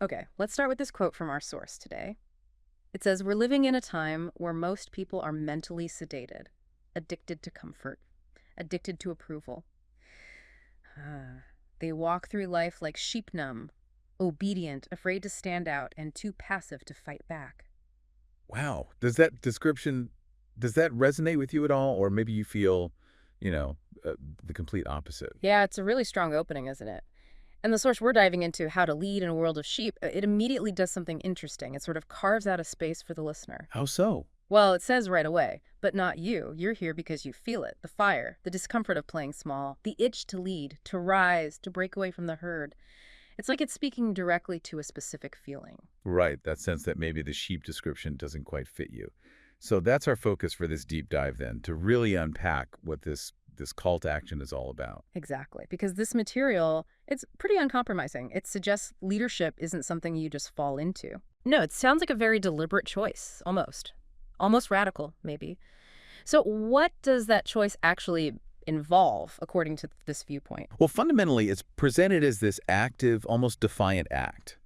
Okay, let's start with this quote from our source today. It says, "We're living in a time where most people are mentally sedated, addicted to comfort, addicted to approval. They walk through life like sheep numb, obedient, afraid to stand out, and too passive to fight back." Wow. Does that description, does that resonate with you at all? Or maybe you feel, you know, the complete opposite? Yeah, it's a really strong opening, isn't it? And the source we're diving into, How to Lead in a World of Sheep, it immediately does something interesting. It sort of carves out a space for the listener. How so? Well, it says right away, but not you. You're here because you feel it. The fire, the discomfort of playing small, the itch to lead, to rise, to break away from the herd. It's like it's speaking directly to a specific feeling. Right. That sense that maybe the sheep description doesn't quite fit you. So that's our focus for this deep dive then, to really unpack what this call to action is all about. Exactly. Because this material, it's pretty uncompromising. It suggests leadership isn't something you just fall into. No, it sounds like a very deliberate choice, almost. Almost radical, maybe. So what does that choice actually involve, according to this viewpoint? Well, fundamentally, it's presented as this active, almost defiant act.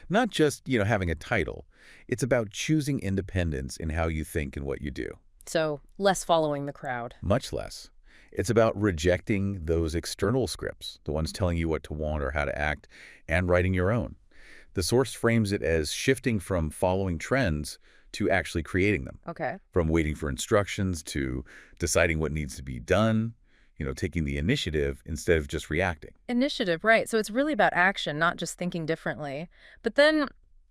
Not just, having a title. It's about choosing independence in how you think and what you do. So less following the crowd. Much less. It's about rejecting those external scripts, the ones telling you what to want or how to act, and writing your own. The source frames it as shifting from following trends to actually creating them, Okay. from waiting for instructions to deciding what needs to be done, taking the initiative instead of just reacting. Initiative, right. So it's really about action, not just thinking differently. But then,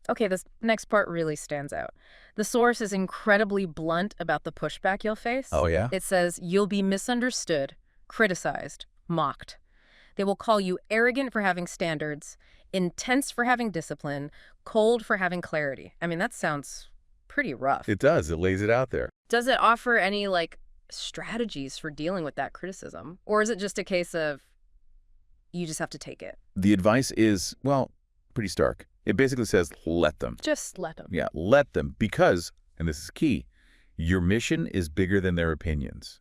okay, this next part really stands out. The source is incredibly blunt about the pushback you'll face. Oh, yeah? It says you'll be misunderstood, criticized, mocked. They will call you arrogant for having standards, intense for having discipline, cold for having clarity. I mean, that sounds pretty rough. It does. It lays it out there. Does it offer any, strategies for dealing with that criticism? Or is it just a case of you just have to take it? The advice is, well, pretty stark. It basically says, let them. Just let them. Yeah, let them, because, and this is key, your mission is bigger than their opinions.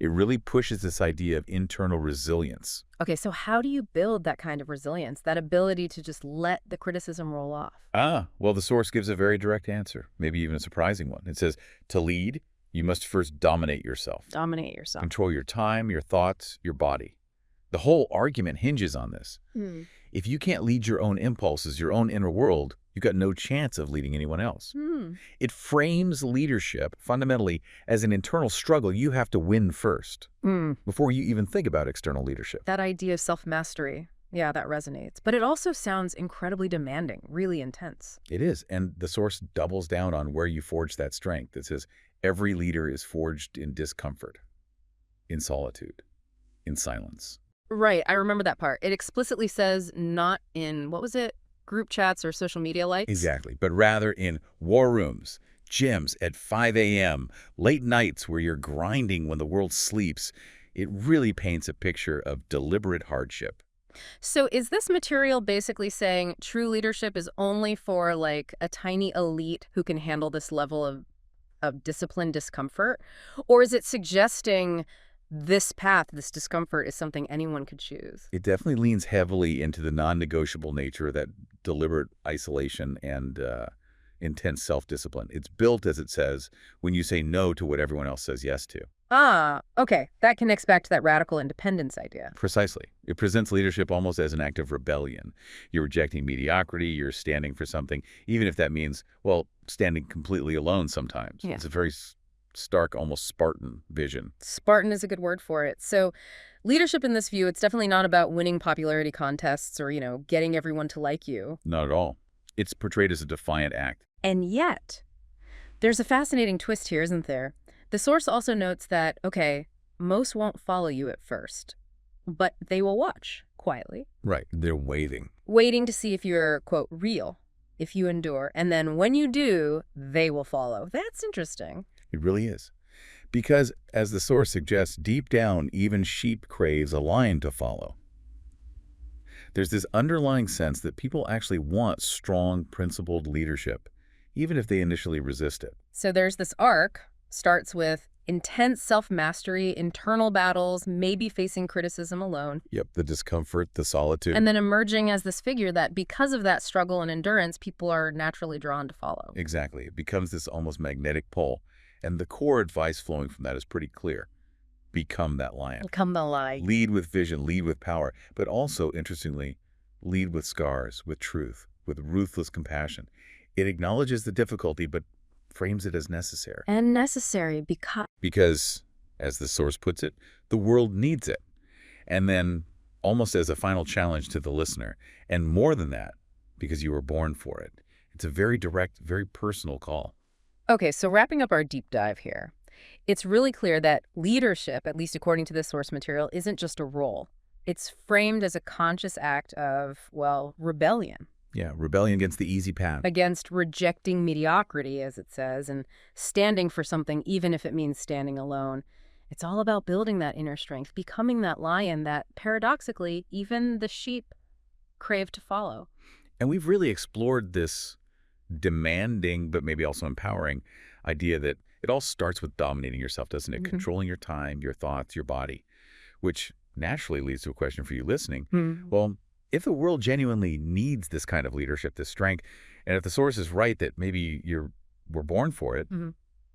It really pushes this idea of internal resilience. Okay, so how do you build that kind of resilience, that ability to just let the criticism roll off? Well, the source gives a very direct answer, maybe even a surprising one. It says, to lead, you must first dominate yourself. Dominate yourself. Control your time, your thoughts, your body. The whole argument hinges on this. Hmm. If you can't lead your own impulses, your own inner world, you've got no chance of leading anyone else. Hmm. It frames leadership fundamentally as an internal struggle you have to win first Hmm. before you even think about external leadership. That idea of self-mastery, yeah, that resonates. But it also sounds incredibly demanding, really intense. It is, and the source doubles down on where you forge that strength. It says, every leader is forged in discomfort, in solitude, in silence. Right, I remember that part. It explicitly says not in, what was it, group chats or social media likes? Exactly, but rather in war rooms, gyms at 5 a.m., late nights where you're grinding when the world sleeps. It really paints a picture of deliberate hardship. So is this material basically saying true leadership is only for a tiny elite who can handle this level of discipline discomfort? Or is it suggesting this path, this discomfort, is something anyone could choose? It definitely leans heavily into the non-negotiable nature of that deliberate isolation and intense self-discipline. It's built, as it says, when you say no to what everyone else says yes to. Ah, okay. That connects back to that radical independence idea. Precisely. It presents leadership almost as an act of rebellion. You're rejecting mediocrity, you're standing for something, even if that means, well, standing completely alone sometimes. Yeah. It's a very stark, almost Spartan vision. Spartan is a good word for it. So leadership in this view, it's definitely not about winning popularity contests or, getting everyone to like you. Not at all. It's portrayed as a defiant act. And yet, there's a fascinating twist here, isn't there? The source also notes that, okay, most won't follow you at first, but they will watch quietly, Right. They're waiting. waiting to see if you're, quote, real, if you endure. And then when you do, they will follow. That's interesting. It really is. Because, as the source suggests, deep down, even sheep craves a lion to follow. There's this underlying sense that people actually want strong, principled leadership, even if they initially resist it. So there's this arc, starts with Intense self-mastery, internal battles, maybe facing criticism alone, Yep, the discomfort, the solitude. and then emerging as this figure that, because of that struggle and endurance, people are naturally drawn to follow. Exactly. It becomes this almost magnetic pull. And the core advice flowing from that is pretty clear. Become that lion. Come the light. Lead with vision, lead with power, but also, interestingly, lead with scars, with truth, with ruthless compassion. It acknowledges the difficulty, but frames it as necessary. And necessary Because, as the source puts it, the world needs it. And then, almost as a final challenge to the listener, and more than that, because you were born for it. It's a very direct, very personal call. Okay, so wrapping up our deep dive here, it's really clear that leadership, at least according to this source material, isn't just a role. It's framed as a conscious act of, well, rebellion Yeah, rebellion against the easy path. against rejecting mediocrity, as it says, and standing for something, even if it means standing alone. It's all about building that inner strength, becoming that lion that, paradoxically, even the sheep crave to follow. And we've really explored this demanding, but maybe also empowering idea that it all starts with dominating yourself, doesn't it? Controlling your time, your thoughts, your body, which naturally leads to a question for you listening. Well, if the world genuinely needs this kind of leadership, this strength, and if the source is right that maybe we're born for it,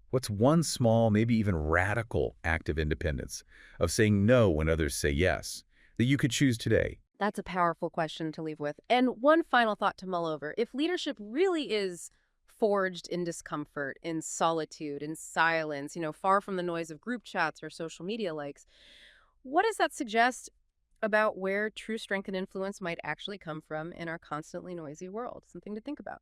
what's one small, maybe even radical act of independence, of saying no when others say yes, that you could choose today? That's a powerful question to leave with. And one final thought to mull over. If leadership really is forged in discomfort, in solitude, in silence, far from the noise of group chats or social media likes, what does that suggest about where true strength and influence might actually come from in our constantly noisy world? Something to think about.